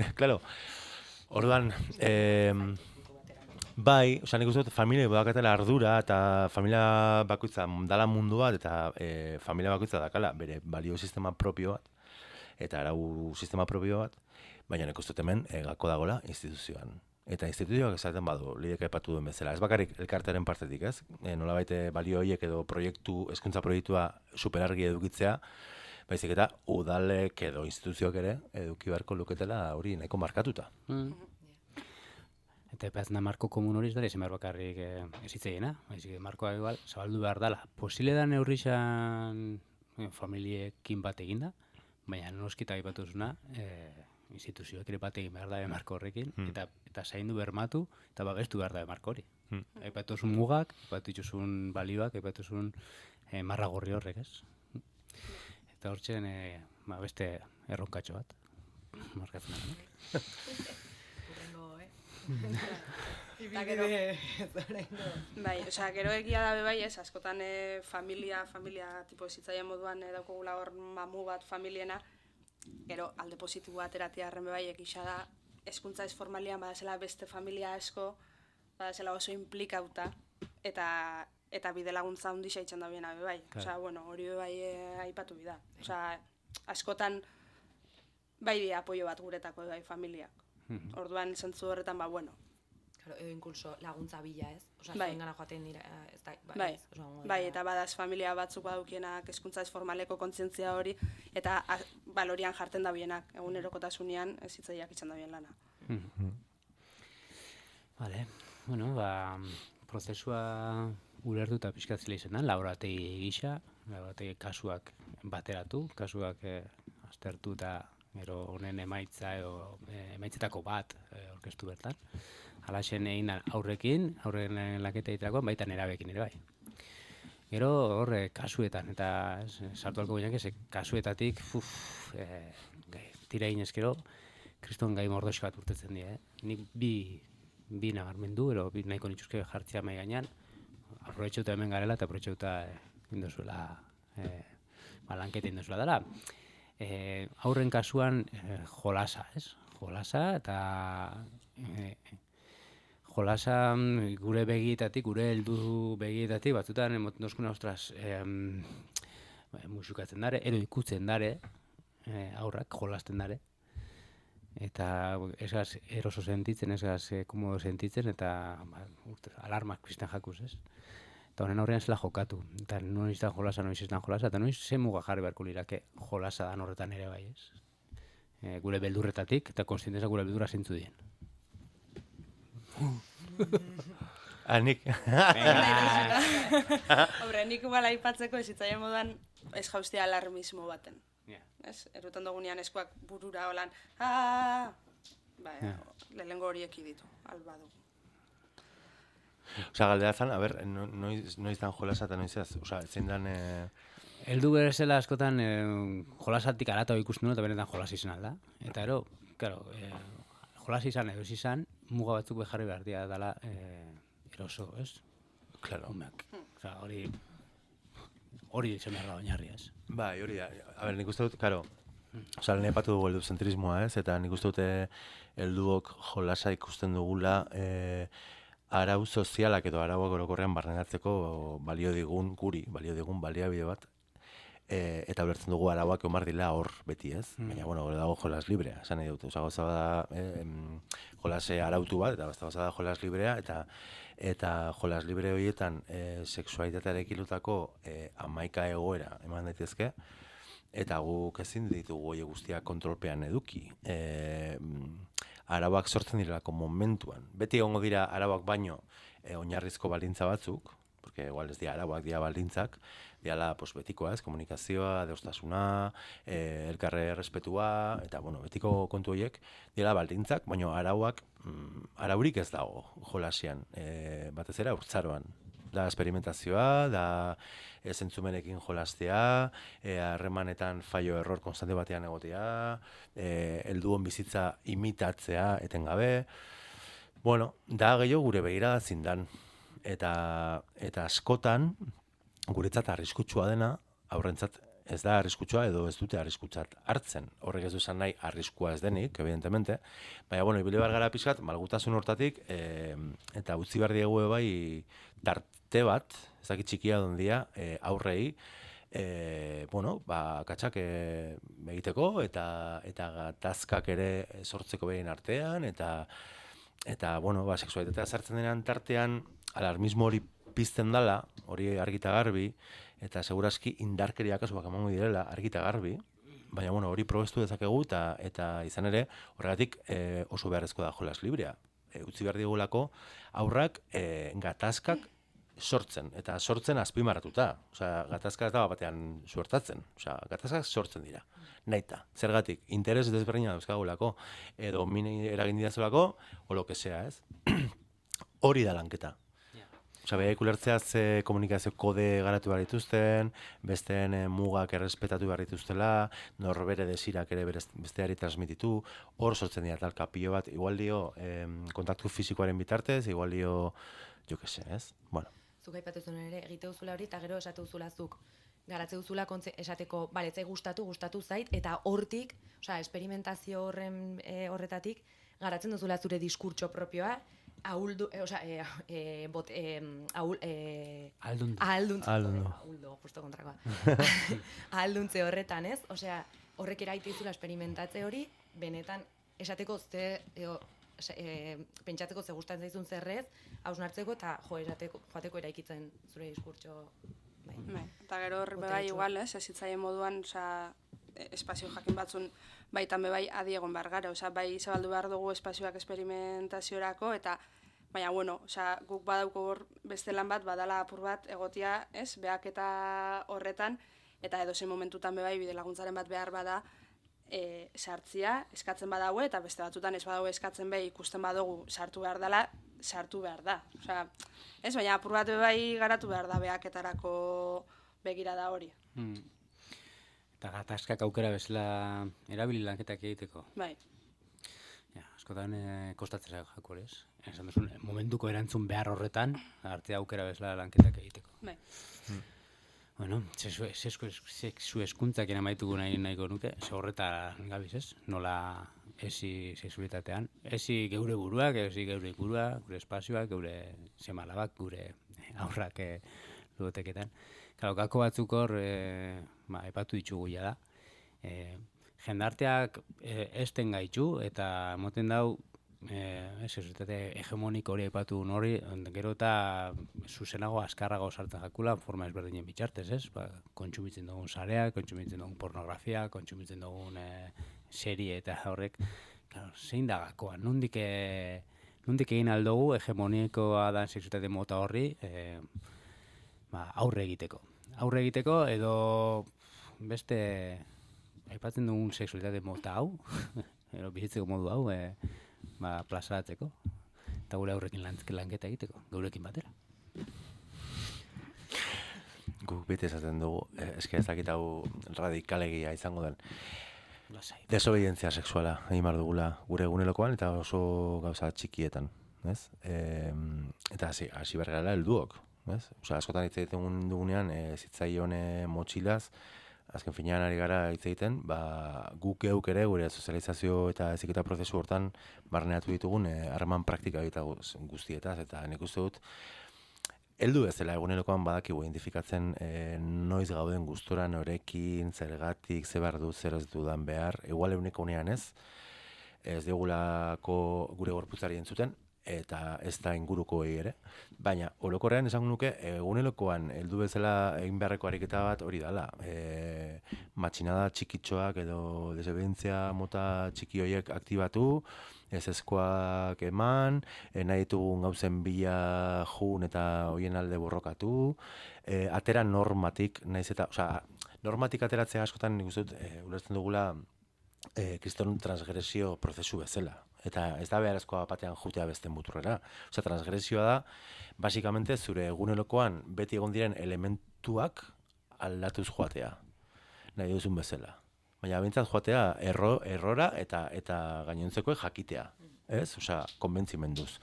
Bai, nik uste dut familia badakatela ardura eta familia bakoitza dala mundu bat eta familia bakoitza dakala bere balio sistema propio bat eta arau sistema propio bat, baina nik uste dut hemen gako dagoela instituzioan. Eta instituzioak esaten badu, lidek aipatu duen bezala. Ez bakarrik elkartearen partetik, ez? Nolabait balio horiek edo hezkuntza proiektua superargi edukitzea, baizik eta udalek edo instituzioak ere eduki beharko luketela hori nahiko markatuta. Eta epazna marko komun hori ez dara izan behar bakarrik ezitzeiena, baizik markoa igual, zabaldu behar dala. Posile da neurrixan familiekin bat eginda, baina noskita aipatu zuna, instituzioak ere bat egin behar da marko horrekin, eta zaindu bermatu, eta babestu behar da marko hori. Aipatu zuen mugak, aipatu zuen balioak, aipatu zuen marra gorri horrek, ez? Eta hortzen, beste erronkatxo bat, markatzen da. Bai, gero egia da bai ez, askotan familia tipo zitzaien moduan daukagula hor mamu bat familiena, gero alde positiboa ateratia arren bai egisa da, hezkuntza ez formalian badazela beste familia asko, badazela oso implikauta, eta bide laguntza handia itzen da biena bai. Hori bai aipatu bida. Askotan bai di apoio bat guretako bai familiak. Orduan zentzu horretan, Claro, edo inkluso laguntza bila, ez? Zuen gana joaten dira, ez da, bai, eta badaz familia batzuk badukienak hezkuntza ez formaleko kontzientzia hori, eta balorian jartzen da bienak, egunerokotasunean ez hitzaiak itzen da bien lana. Vale, prozesua ulertu eta pixkatzela izan da, laborategi gisa, laborategi kasuak bateratu, kasuak aztertu eta gero honen emaitza edo emaitzetako bat orkestu bertan. Halaxen egin da aurren laketa egiterakoan, baita nerabekin ere bai. Gero horre kasuetan, eta sartu alko gineak ez, kasuetatik, tira egin ezkero, kriston gai mordoxka bat urtetzen dira. Nik bi nabarmendu, ero nahiko nituzke jartzea mai gainean, aprobetxauta hemen garela eta aprobetxauta indozuela, lanketa indozuela dela. Aurren kasuan jolasa, ez? Jolasa eta jolasa gure begietatik, gure heldu begietatik, batzutan emoten dozkuna, ostras, musukatzen dare, ero ikutzen dare, aurrak jolasten dare. Eta esgaz eroso sentitzen, esgaz komodo sentitzen, eta alarmak pizten jakuz, ez? Eta honen aurrean zela jokatu. Eta noiz da jolasa, noiz ez da jolasa, eta noiz ze muga jarri beharko lirake jolasa dan horretan ere bai, ez? Gure beldurretatik, eta konstienteza gure beldurra zintzu dien. Nik. Hombre, nik igual aipatzeko ez hitzaien moduan ez jauztia alarmismo baten. Errutan dugunean eskuak burura holan, lehengo horiek ditu, albadu. Galdera zan, noiz dan jolasa eta noiz ez? Zein dan... Eldu berezela askotan jolasatik aratago ikusten duen eta benetan jolas izan alda. Eta ero, jolas izan edo izan, muga batzuk beharri behar dira dela eroso, ez? Claro. Hori izan behar da oinarri, ez? Bai, hori da. Nik uste dut, karo, lehen epatu dugu helduzentrismoa, ez? Eta nik uste dut helduok jolasa ikusten dugula arau sozialak edo arauak orokorrean barrenatzeko balio digun baliabide bat. Eta ulertzen dugu arauak omar dila hor beti, ez? Baina, gure dago jolas librea, esan nahi dut. Gauza da jolase arautu bat, eta gauza da jolas librea, eta jolas libre horietan sexualitatearekin lotako 11 egoera eman daitezke, eta guk ezin ditugu horiek guztiak kontrolpean eduki. Arauak sortzen direlako momentuan. Beti egongo dira arauak baino oinarrizko baldintza batzuk, porque igual ez dira arauak, dira baldintzak, diala betikoa, ez, komunikazioa, deustasuna, elkarre errespetua, eta betiko kontu horiek, diala baldintzak, baina arauak, araurik ez dago jolasian, batez ere urtzaroan. Da esperimentazioa, da zentzumenekin jolastea, harremanetan fallo error konstante batean egotea, helduen bizitza imitatzea etengabe. Da gehiago gure begirada zindan. Eta askotan, guretzat arriskutsua dena, aurrentzat ez da arriskutsua edo ez dute arriskutzat hartzen. Horrek ez du esan nahi arriskua ez denik, evidentemente. Baina, bueno, ibili behar gara pixkat, malgutasun hortatik, eta utzi behar diegu bai tarte bat, ez dakit txikia dondia, aurrei, katxak egiteko eta gatazkak ere sortzeko behin artean, eta sexualitatea sartzen denean tartean, alarmismo hori pizten dala, hori argita garbi, eta segurazki indarkeria kasuak emango direla argita garbi, baina hori probestu dezakegu eta izan ere horregatik oso beharrezko da jolas librea. Utzi behar digulako aurrak gatazkak sortzen, eta sortzen azpimarratuta. Osea, gatazka ez da batean suertatzen. Osea, gatazkak sortzen dira. Naita. Zergatik, interes desberdina dauzkagulako, edo mini eragin didazulako, o lo que sea, ez? Hori da lanketa. Osea, behaik ulertzea ze komunikazio kode garatu behar dituzten, besteen mugak errespetatu behar dituztela, norbere desirak ere besteari transmititu, hor sortzen dira talka pilo bat, igual dio kontaktu fisikoaren bitartez, igual dio, jo que se, ez? Bueno. Zuk aipatu zuen ere, egite duzula hori, eta gero esatu duzula zuk. Garatze duzula esateko, etzai gustatu zait, eta hortik, osea, esperimentazio horretatik, garatzen duzula zure diskurtso propioa, ahuldu, justo kontrakoa. Ahalduntze horretan, ez? Osea, horrek eraitizula esperimentatze hori, benetan, esateko pentsatzeko ze gustatzen zaizun zerrez, hausnartzeko eta joateko eraikitzen zure diskurtso. Eta gero horrek bai igual, ez hitzaien moduan, espazio jakin batzun baitan bai adi egon behar gara, bai zabaldu behar dugu espazioak esperimentaziorako, eta baina, guk badauko hor beste lan bat, badala apur bat egotia, ez, behaketa horretan, eta edozein momentutan bai bide laguntzaren bat behar bada, sartzia, eskatzen badaue, eta beste batzutan ez badaue eskatzen ikusten badugu sartu behar dela, sartu behar da. Ez, baina apur bat bai garatu behar da behaketarako begirada hori. Eta gatazkak aukera bezala erabili lanketak egiteko. Bai. Askotan kostatzera jako, ez? Esan duzun, momentuko erantzun behar horretan, hartzea aukera bezala lanketak egiteko. Bai. Bueno, sexu eskuntzak amaituko nahiko nuke, ze horretan gabiz, ez? Nola esi sexualitatean, esi geure buruak, esi geure ingurua, gure espazioak, geure semalabak, gure aurrak ludoteketan. Claro, gako batzuk hor, epatu ditugu ja da. Jendarteak esten gaitu eta moten dau sexualitate hegemoniko hori aipatu hori, gero eta zuzenago askarrago sartzen jakula forma ezberdinen bitxartez, ez? Kontsumitzen dugun sareak, kontsumitzen dugun pornografia, kontsumitzen dugun serie eta horrek, zein da gakoa, nondik egin aldugu hegemonikoa dan sexualitate mota horri aurre egiteko edo beste aipatzen dugun sexualitate mota hau, bizitzeko modu hau, plazaratzeko, eta gure aurrekin lanketa egiteko, geurekin batera. Guk bete esaten dugu, eske ez dakit hau radikalegia izango den. Desobedientzia sexuala egin behar dugula gure egunerokoan eta oso gauza txikietan, ez? Eta hasi behar gara helduok, ez? Askotan hitz egiten dugunean, zitzaion motxilaz, azken finean ari gara hitz egiten, guk geuk ere gure sozializazio eta heziketa prozesu hortan barneatu ditugun harreman praktika eta guztietaz, eta nik uste dut heldu bezala egunerokoan badakigu identifikatzen noiz gauden gustora norekin, zergatik, ze behar du, zer ez dudan behar, igual eguneko unean ez digulako gure gorputzari entzuten, eta ez da ingurukoei ere, baina orokorrean esango nuke egunerokoan heldu bezala egin beharreko ariketa bat hori dela. Matxinada txikitxoak edo desobedientzia mota txiki horiek aktibatu, ezezkoak eman, nahi ditugun gauzen bila jun eta horien alde borrokatu, atera normatik, normatik ateratzea askotan nik uste dut ulertzen dugula kriston transgresio prozesu bezala. Eta ez da beharrezkoa batean jutea beste muturrera. Transgresioa da, basikamente zure egunerokoan beti egon diren elementuak aldatuz joatea. Nahi duzun bezala. Baina bintzat joatea errora eta gainontzeko jakitea. ez? Osea, konbentzimenduz.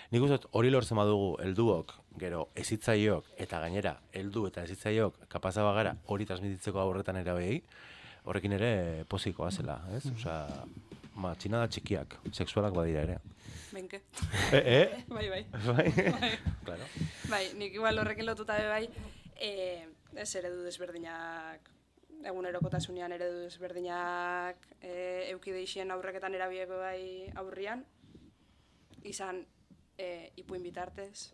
Nik uste dut hori lortzen badugu helduok, gero hezitzaileok eta gainera heldu eta hezitzaileok kapasa bagara hori transmititzeko aurretan erabeei, horrekin ere pozikoa zela, ez? Osea, matxinada txikiak, sexualak badira ere. Benke. Bai. Bai? Claro. Bai, nik igual horrekin lotuta be bai, ez eredu desberdinak, egunerokotasunean eredu desberdinak euki deixien aurreketan erabieko bai aurrian, izan ipuin bitartez,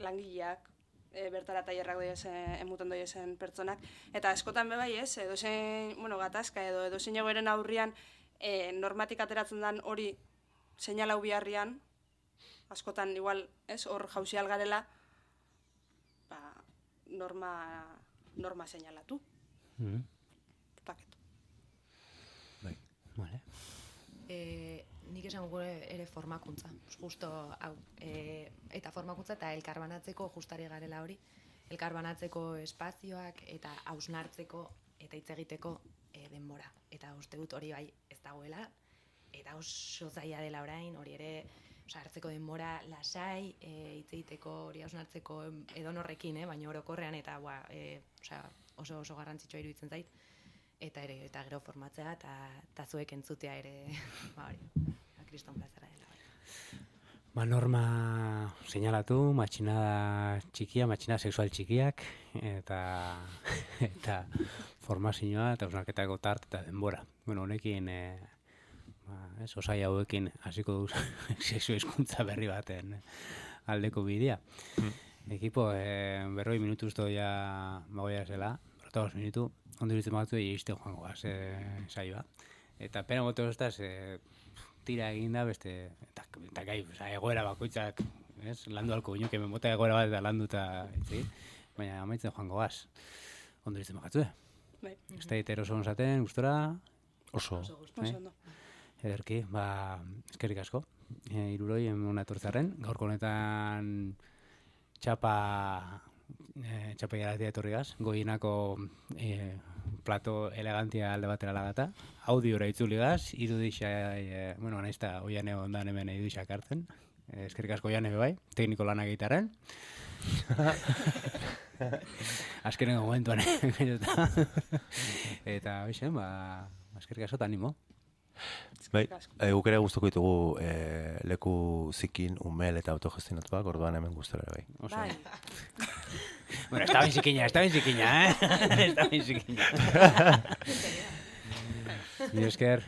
langileak, bertara tailerrak emuten doiezen pertsonak, eta askotan be bai ez, edozein, gatazka edozein egoeren aurrian normatik ateratzen den hori seinala biharrian, askotan igual, ez, hor jauzi algarela, norma seinalatu. Paketu. Bai. Vale. Nik esan gure ere formakuntza. Justo hau, eta formakuntza eta elkarbanatzeko justari garela hori. Elkarbanatzeko espazioak eta hausnartzeko eta hitz egiteko denbora. Eta uste dut hori bai ez dagoela. Eta oso zaila dela orain, hori ere hartzeko denbora lasai, hitz egiteko hori hausnartzeko edonorrekin, baina orokorrean eta oso garrantzitsua iruditzen zait. Eta gero formatzea eta zuek entzutea ere, hori, kriston plazera dela. Norma seinalatu, matxinada txikia, matxinada sexual txikiak, eta formazioa eta hausnarketako tart eta denbora. Honekin, osai hauekin hasiko duz sexu hizkuntza berri baten aldeko bidea. Ekipo, 40 minutuz doia magoia zela, 5 minutu, ondo iruditzen batzu egizte joango gaz, saioa. Eta pena gote hostaz, tira eginda beste, eta gai, egoera bakoitzak, landu alko binuke, menbota egoera bat eta landu eta, baina amaitzen joango gaz. Ondo iruditzen batzu, Bai. Ez da eroso onzaten, gustora? Oso. Oso ondo. Ederki, eskerrik asko. Hiruroi hona etortzarren, gaurko honetan txapa jaratia etorrigaz, goienako plato elegantia alde batera lagata, audiora itzuligaz, irudixa, naizta oiane ondan hemen irudixak hartzen, eskerrik asko oiane bai, tekniko lanak egitaren. Azkenengo momentuan eta hoxen, eskerrik asko eta animo. Bai, guk ere gustuko ditugu leku zikin, umel eta autogestionatuak, orduan hemen gustora bai. Bai. Bueno, está bien ziquina, Está bien ziquina. Ni esker.